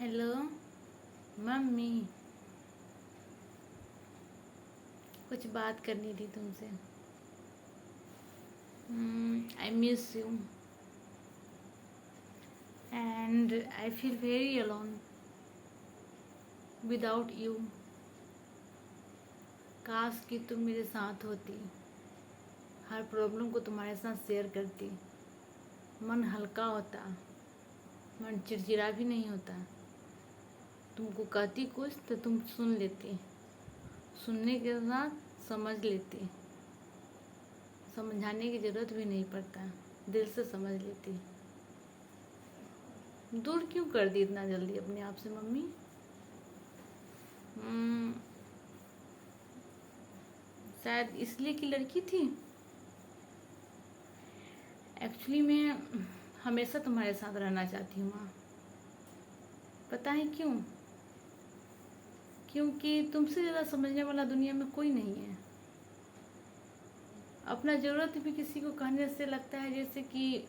Hello mummy, कुछ बात करनी थी तुमसे। I miss you and I feel very alone without you. काश कि तुम मेरे साथ होती, हर प्रॉब्लम को तुम्हारे साथ शेयर करती, मन हल्का होता, मन चिड़चिड़ा भी नहीं होता। तुमको कहती कुछ तो तुम सुन लेती, सुनने के साथ समझ लेती, समझाने की ज़रूरत भी नहीं पड़ता, दिल से समझ लेती। दूर क्यों कर दी इतना जल्दी अपने आप से मम्मी? शायद इसलिए कि लड़की थी। एक्चुअली मैं हमेशा तुम्हारे साथ रहना चाहती हूँ माँ। पता है क्यों? क्योंकि तुमसे ज़्यादा समझने वाला दुनिया में कोई नहीं है। अपना ज़रूरत भी किसी को कहने से लगता है जैसे कि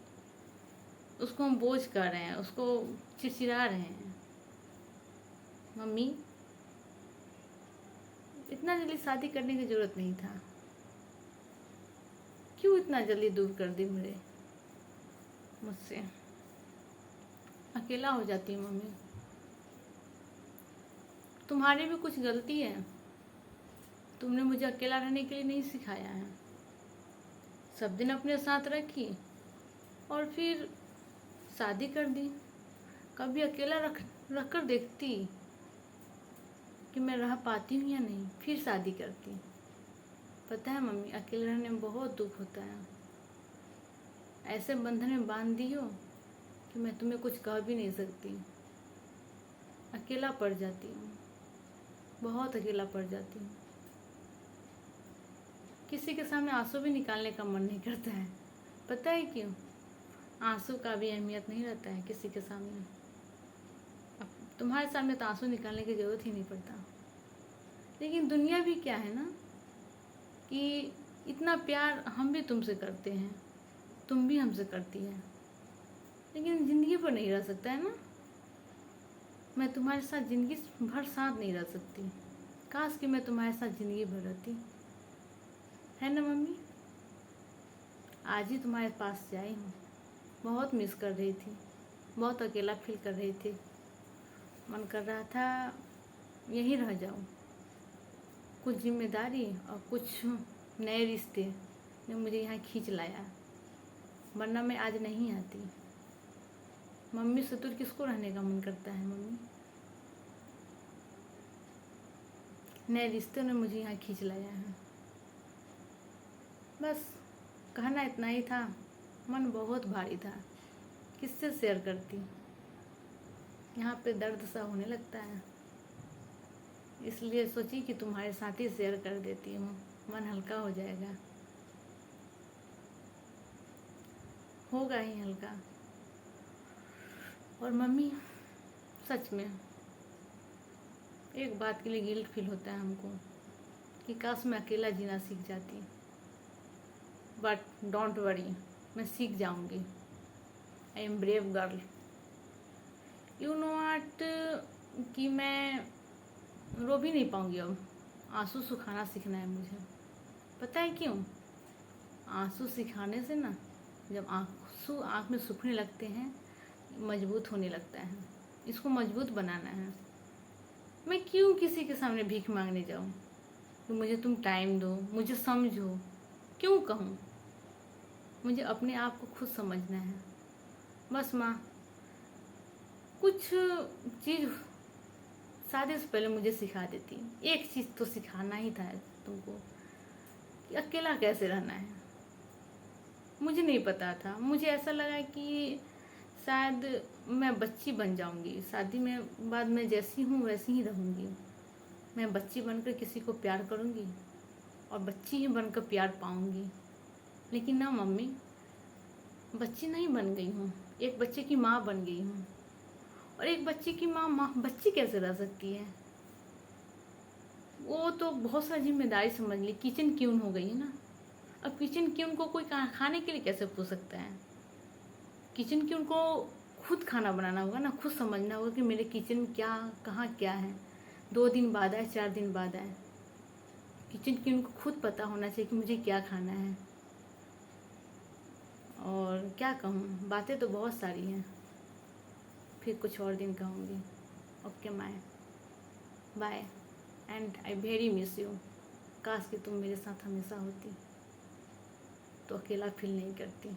उसको हम बोझ कर रहे हैं, उसको चिड़चिड़ा रहे हैं। मम्मी, इतना जल्दी शादी करने की ज़रूरत नहीं था। क्यों इतना जल्दी दूर कर दी मुझसे? अकेला हो जाती हूँ मम्मी। तुम्हारी भी कुछ गलती है, तुमने मुझे अकेला रहने के लिए नहीं सिखाया है। सब दिन अपने साथ रखी और फिर शादी कर दी। कभी अकेला रख कर देखती कि मैं रह पाती हूँ या नहीं, फिर शादी करती। पता है मम्मी, अकेले रहने में बहुत दुख होता है। ऐसे बंधन में बांध दी हो कि मैं तुम्हें कुछ कह भी नहीं सकती। अकेला पड़ जाती हूँ, बहुत अकेला पड़ जाती हूँ। किसी के सामने आंसू भी निकालने का मन नहीं करता है। पता है क्यों? आंसू का भी अहमियत नहीं रहता है किसी के सामने। अब तुम्हारे सामने तो आंसू निकालने की ज़रूरत ही नहीं पड़ता। लेकिन दुनिया भी क्या है ना, कि इतना प्यार हम भी तुमसे करते हैं, तुम भी हमसे करती है, लेकिन ज़िंदगी पर नहीं रह सकता है ना। मैं तुम्हारे साथ ज़िंदगी भर साथ नहीं रह सकती। काश कि मैं तुम्हारे साथ ज़िंदगी भर रहती, है ना मम्मी? आज ही तुम्हारे पास से आई हूँ। बहुत मिस कर रही थी, बहुत अकेला फील कर रही थी। मन कर रहा था यहीं रह जाऊँ। कुछ जिम्मेदारी और कुछ नए रिश्ते ने मुझे यहाँ खींच लाया, वरना मैं आज नहीं आती। मम्मी से दूर किसको रहने का मन करता है मम्मी? नए रिश्तों ने मुझे यहाँ खींच लाया है। बस कहना इतना ही था। मन बहुत भारी था, किससे शेयर करती। यहाँ पे दर्द सा होने लगता है, इसलिए सोची कि तुम्हारे साथ ही शेयर कर देती हूँ, मन हल्का हो जाएगा। होगा ही हल्का। और मम्मी, सच में एक बात के लिए गिल्ट फील होता है हमको कि काश मैं अकेला जीना सीख जाती। बट डोंट वरी, मैं सीख जाऊंगी। I am brave girl. You know what, कि मैं रो भी नहीं पाऊंगी अब। आंसू सुखाना सीखना है मुझे। पता है क्यों? आंसू सिखाने से ना, जब आंसू आँख में सूखने लगते हैं, मजबूत होने लगता है। इसको मजबूत बनाना है। मैं क्यों किसी के सामने भीख मांगने जाऊँ कि मुझे तुम टाइम दो, मुझे समझो? क्यों कहूँ? मुझे अपने आप को खुद समझना है। बस माँ, कुछ चीज़ शादी से पहले मुझे सिखा देती। एक चीज़ तो सिखाना ही था तुमको, कि अकेला कैसे रहना है। मुझे नहीं पता था। मुझे ऐसा लगा कि शायद मैं बच्ची बन जाऊंगी, शादी में बाद में जैसी हूँ वैसी ही रहूँगी। मैं बच्ची बनकर किसी को प्यार करूँगी और बच्ची ही बनकर प्यार पाऊँगी। लेकिन ना मम्मी, बच्ची नहीं बन गई हूँ, एक बच्चे की माँ बन गई हूँ। और एक बच्चे की माँ बच्ची कैसे रह सकती है? वो तो बहुत सारी जिम्मेदारी समझ ली, किचन क्यून हो गई है ना। अब किचन क्यून को कोई खाने के लिए कैसे पूछ सकता है? किचन क्यून को खुद खाना बनाना होगा ना, खुद समझना होगा कि मेरे किचन में क्या कहाँ क्या है। 2 दिन बाद आए, 4 दिन बाद आए, किचन की उनको खुद पता होना चाहिए कि मुझे क्या खाना है। और क्या कहूँ, बातें तो बहुत सारी हैं, फिर कुछ और दिन कहूँगी। Okay my bye and I very miss you. काश कि तुम मेरे साथ हमेशा होती तो अकेला फील नहीं करती।